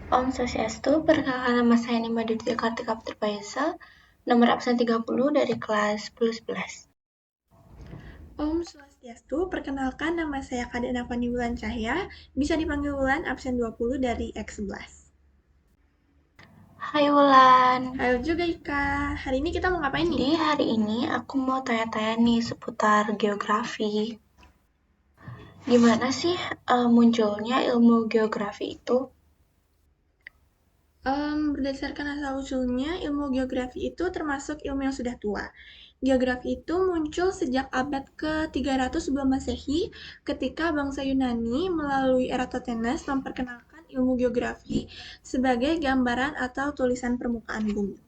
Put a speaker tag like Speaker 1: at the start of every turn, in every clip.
Speaker 1: Om Swastiastu, perkenalkan nama saya Nima Ditya Kartika Putrapayasa, nomor absen 30 dari kelas 10-11.
Speaker 2: Om Swastiastu, perkenalkan nama saya Kadek Navani Wulan Cahya, bisa dipanggil Wulan, absen 20 dari X11.
Speaker 1: Hai Wulan,
Speaker 2: Halo juga Ika, hari ini kita mau ngapain nih?
Speaker 1: jadi hari ini aku mau tanya-tanya nih seputar geografi. Gimana sih munculnya ilmu geografi itu?
Speaker 2: Berdasarkan asal-usulnya, ilmu geografi itu termasuk ilmu yang sudah tua. Geografi itu muncul sejak abad ke-300 sebelum Masehi ketika bangsa Yunani melalui Eratosthenes memperkenalkan ilmu geografi sebagai gambaran atau tulisan permukaan bumi.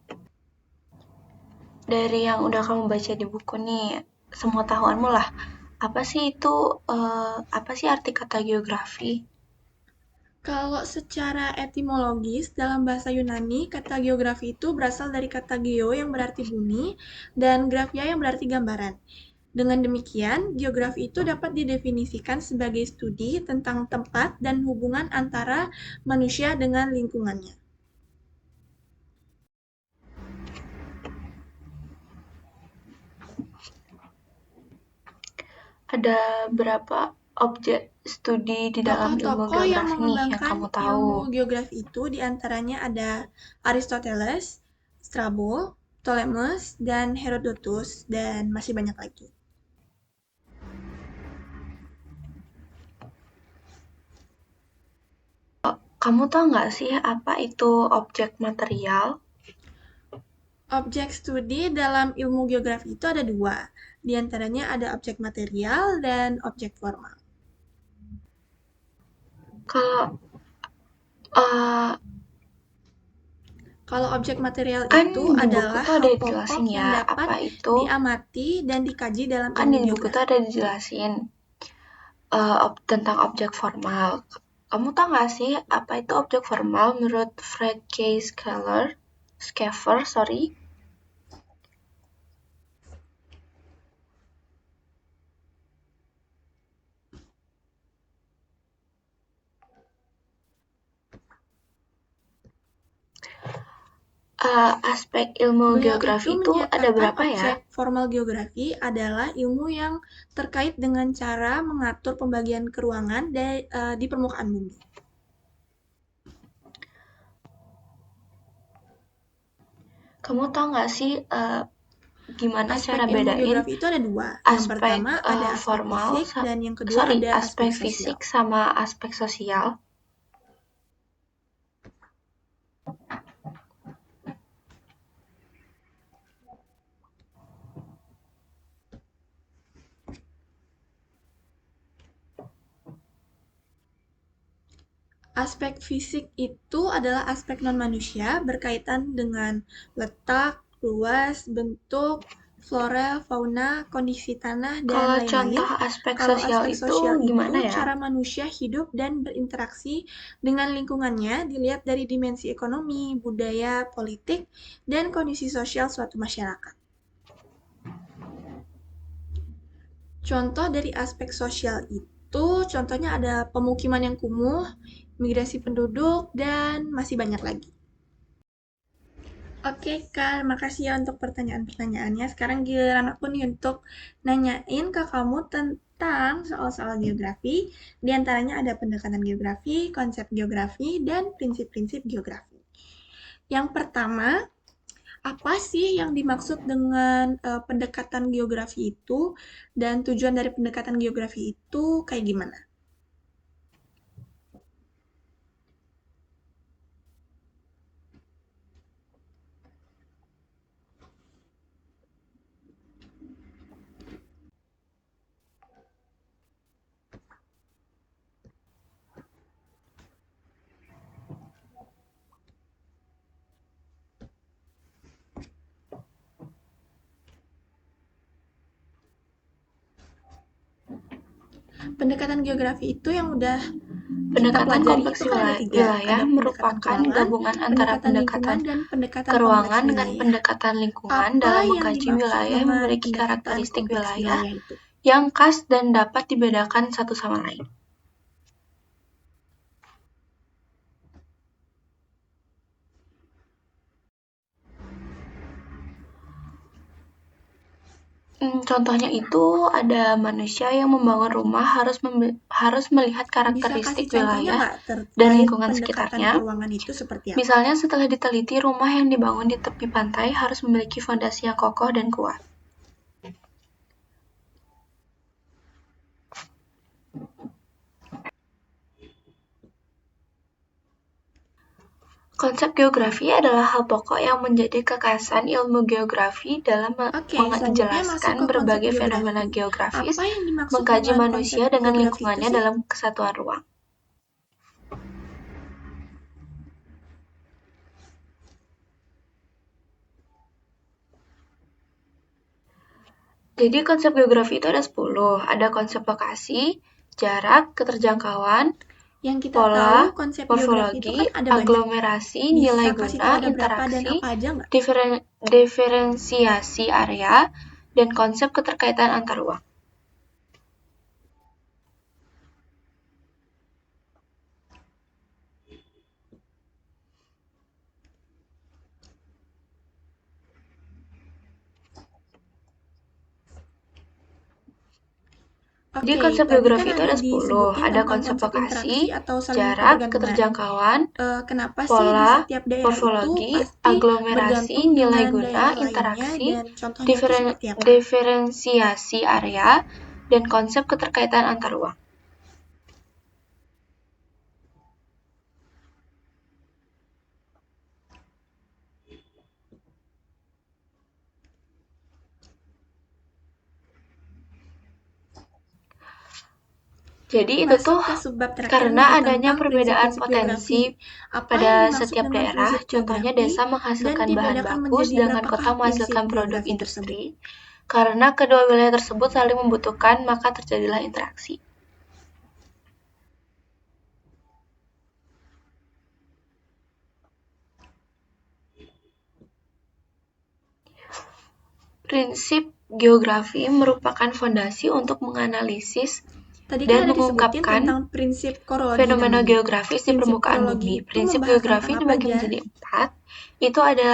Speaker 1: Dari yang udah kamu baca di buku nih, semua tahuanmu lah, apa sih itu, apa sih arti kata geografi?
Speaker 2: Kalau secara etimologis, dalam bahasa Yunani, kata geografi itu berasal dari kata geo yang berarti bumi, dan grafia yang berarti gambaran. Dengan demikian, geografi itu dapat didefinisikan sebagai studi tentang tempat dan hubungan antara manusia dengan lingkungannya.
Speaker 1: Ada berapa objek studi di dalam ilmu
Speaker 2: Tokoh-tokoh yang
Speaker 1: geografi nih yang
Speaker 2: mengembangkan
Speaker 1: kamu tahu?
Speaker 2: ilmu geografi itu diantaranya ada Aristoteles, Strabo, Ptolemus, dan Herodotus, dan masih banyak lagi.
Speaker 1: Kamu tahu nggak sih apa itu objek material?
Speaker 2: Objek studi dalam ilmu geografi itu ada dua, di antaranya ada objek material dan objek formal.
Speaker 1: Kalau
Speaker 2: Kalau objek material
Speaker 1: kan
Speaker 2: itu
Speaker 1: di buku
Speaker 2: adalah
Speaker 1: tuh
Speaker 2: hal
Speaker 1: ada
Speaker 2: pokok
Speaker 1: dijelasin
Speaker 2: yang
Speaker 1: ya
Speaker 2: dapat
Speaker 1: apa itu.
Speaker 2: diamati dan dikaji dalam
Speaker 1: Kan
Speaker 2: ilmu
Speaker 1: di buku tuh
Speaker 2: geografi.
Speaker 1: ada dijelasin tentang objek formal. Kamu tahu nggak sih apa itu objek formal menurut Fred K. Schaeffer, sorry. Aspek ilmu
Speaker 2: Beliau
Speaker 1: geografi
Speaker 2: itu
Speaker 1: itu ada
Speaker 2: menyatakan
Speaker 1: berapa ya?
Speaker 2: objek formal geografi adalah ilmu yang terkait dengan cara mengatur pembagian keruangan di permukaan bumi.
Speaker 1: Kamu tahu nggak sih gimana
Speaker 2: Aspek
Speaker 1: cara
Speaker 2: ilmu
Speaker 1: bedain
Speaker 2: geografi itu ada dua. Yang
Speaker 1: aspek
Speaker 2: pertama ada aspek
Speaker 1: formal,
Speaker 2: fisik dan yang kedua ada aspek
Speaker 1: aspek
Speaker 2: sosial.
Speaker 1: fisik sama aspek sosial?
Speaker 2: Aspek fisik itu adalah aspek non-manusia berkaitan dengan letak, luas, bentuk, flora, fauna, kondisi tanah, dan
Speaker 1: Kalau
Speaker 2: lain-lain.
Speaker 1: contoh aspek
Speaker 2: Kalau
Speaker 1: sosial
Speaker 2: aspek
Speaker 1: itu
Speaker 2: sosial itu
Speaker 1: gimana ya?
Speaker 2: cara manusia hidup dan berinteraksi dengan lingkungannya dilihat dari dimensi ekonomi, budaya, politik, dan kondisi sosial suatu masyarakat. Contoh dari aspek sosial itu, contohnya ada pemukiman yang kumuh, migrasi penduduk, dan masih banyak lagi. Oke Kak, makasih ya untuk pertanyaan-pertanyaannya. Sekarang giliran aku nih untuk nanyain ke kamu tentang soal-soal geografi. Di antaranya ada pendekatan geografi, konsep geografi, dan prinsip-prinsip geografi. Yang pertama, apa sih yang dimaksud dengan pendekatan geografi itu dan tujuan dari pendekatan geografi itu kayak gimana? Pendekatan geografi itu yang udah kita
Speaker 1: Pendekatan
Speaker 2: pelajari
Speaker 1: kompleks
Speaker 2: itu kan ada tiga.
Speaker 1: wilayah
Speaker 2: Ada pendekatan
Speaker 1: merupakan
Speaker 2: keruangan,
Speaker 1: gabungan antara
Speaker 2: pendekatan
Speaker 1: pendekatan
Speaker 2: lingkungan, dan pendekatan kompleks
Speaker 1: keruangan dengan
Speaker 2: wilayah.
Speaker 1: pendekatan lingkungan
Speaker 2: Apa
Speaker 1: dalam
Speaker 2: yang
Speaker 1: mengkaji
Speaker 2: dimaksud
Speaker 1: wilayah yang
Speaker 2: dengan
Speaker 1: memiliki
Speaker 2: pendekatan
Speaker 1: karakteristik
Speaker 2: kompleks
Speaker 1: wilayah
Speaker 2: wilayah itu?
Speaker 1: yang khas dan dapat dibedakan satu sama lain. Contohnya itu ada manusia yang membangun rumah harus melihat
Speaker 2: Bisa kasih
Speaker 1: karakteristik
Speaker 2: contohnya
Speaker 1: wilayah
Speaker 2: nggak
Speaker 1: dan
Speaker 2: terkait
Speaker 1: lingkungan
Speaker 2: pendekatan
Speaker 1: sekitarnya.
Speaker 2: keuangan itu seperti apa?
Speaker 1: Misalnya setelah diteliti, rumah yang dibangun di tepi pantai harus memiliki fondasi yang kokoh dan kuat. Konsep geografi adalah hal pokok yang menjadi kekhasan ilmu geografi dalam
Speaker 2: Oke, selanjutnya masuk
Speaker 1: menjelaskan
Speaker 2: ke konsep
Speaker 1: berbagai fenomena
Speaker 2: geografi.
Speaker 1: geografis,
Speaker 2: Apa yang dimaksud
Speaker 1: mengkaji
Speaker 2: dengan konsep
Speaker 1: manusia dengan
Speaker 2: geografi itu
Speaker 1: lingkungannya
Speaker 2: sih?
Speaker 1: dalam kesatuan ruang. Jadi konsep geografi itu ada 10. Ada konsep lokasi, jarak, keterjangkauan,
Speaker 2: Yang kita
Speaker 1: pola,
Speaker 2: tahu konsep geografi itu
Speaker 1: morfologi,
Speaker 2: kan ada banyak.
Speaker 1: aglomerasi,
Speaker 2: Bisa
Speaker 1: nilai
Speaker 2: kasih
Speaker 1: guna,
Speaker 2: tahu ada berapa dan
Speaker 1: interaksi,
Speaker 2: apa aja nggak?
Speaker 1: diferensiasi area, dan konsep keterkaitan antar ruang. Jadi
Speaker 2: Oke,
Speaker 1: konsep
Speaker 2: tadi kan
Speaker 1: geografi itu
Speaker 2: ada
Speaker 1: ada 10.
Speaker 2: disebutin
Speaker 1: Ada
Speaker 2: tentang
Speaker 1: konsep
Speaker 2: konsep
Speaker 1: lokasi,
Speaker 2: interaksi atau saling
Speaker 1: jarak,
Speaker 2: ketergantungan.
Speaker 1: keterjangkauan,
Speaker 2: Kenapa sih di
Speaker 1: pola,
Speaker 2: setiap daerah itu
Speaker 1: morfologi,
Speaker 2: pasti
Speaker 1: aglomerasi,
Speaker 2: bergantung
Speaker 1: nilai
Speaker 2: dengan
Speaker 1: guna,
Speaker 2: daerah lainnya
Speaker 1: interaksi,
Speaker 2: dan contohnya itu seperti apa?
Speaker 1: diferensiasi area, dan konsep keterkaitan antar ruang. Jadi itu
Speaker 2: Masuk
Speaker 1: tuh
Speaker 2: ke subbab terakhir
Speaker 1: karena
Speaker 2: nih
Speaker 1: adanya
Speaker 2: tentang
Speaker 1: perbedaan
Speaker 2: prinsip-prinsip
Speaker 1: potensi
Speaker 2: geografi. Apa
Speaker 1: pada
Speaker 2: yang dimaksud
Speaker 1: setiap
Speaker 2: dengan
Speaker 1: daerah,
Speaker 2: prinsip
Speaker 1: contohnya
Speaker 2: geografi
Speaker 1: desa
Speaker 2: dan
Speaker 1: menghasilkan bahan
Speaker 2: dibedakan
Speaker 1: baku,
Speaker 2: menjadi
Speaker 1: sedangkan
Speaker 2: berapakah
Speaker 1: kota
Speaker 2: prinsip
Speaker 1: menghasilkan produk
Speaker 2: geografi tersebut?
Speaker 1: industri. Karena kedua wilayah tersebut saling membutuhkan, maka terjadilah interaksi. Prinsip geografi merupakan fondasi untuk menganalisis
Speaker 2: Tadi kan
Speaker 1: dan
Speaker 2: ada disebutin
Speaker 1: mengungkapkan
Speaker 2: tentang prinsip korologi
Speaker 1: fenomena
Speaker 2: namanya.
Speaker 1: geografis di
Speaker 2: Prinsip
Speaker 1: permukaan
Speaker 2: korologi
Speaker 1: bumi.
Speaker 2: itu
Speaker 1: Prinsip
Speaker 2: membahas
Speaker 1: geografi
Speaker 2: tentang apa
Speaker 1: dibagi
Speaker 2: aja?
Speaker 1: menjadi 4. Itu ada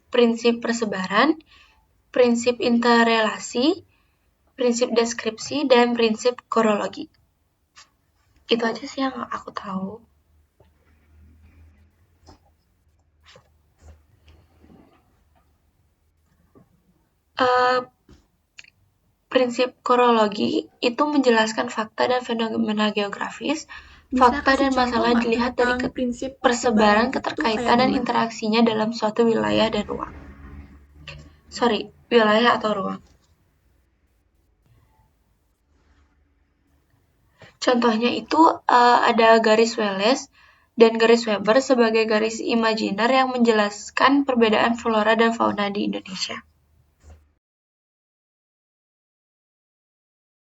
Speaker 1: prinsip persebaran, prinsip interrelasi, prinsip deskripsi, dan prinsip korologi. Itu aja sih yang aku tahu. Prinsip korologi itu menjelaskan fakta dan fenomena geografis.
Speaker 2: Bisa
Speaker 1: Fakta
Speaker 2: kasih
Speaker 1: dan
Speaker 2: contoh
Speaker 1: masalah
Speaker 2: nggak
Speaker 1: dilihat dari
Speaker 2: tentang prinsip
Speaker 1: persebaran,
Speaker 2: itu kayak
Speaker 1: keterkaitan, dan
Speaker 2: gimana?
Speaker 1: interaksinya dalam suatu wilayah dan ruang. Wilayah atau ruang. Contohnya itu ada garis Wallace dan garis Weber sebagai garis imajiner yang menjelaskan perbedaan flora dan fauna di Indonesia.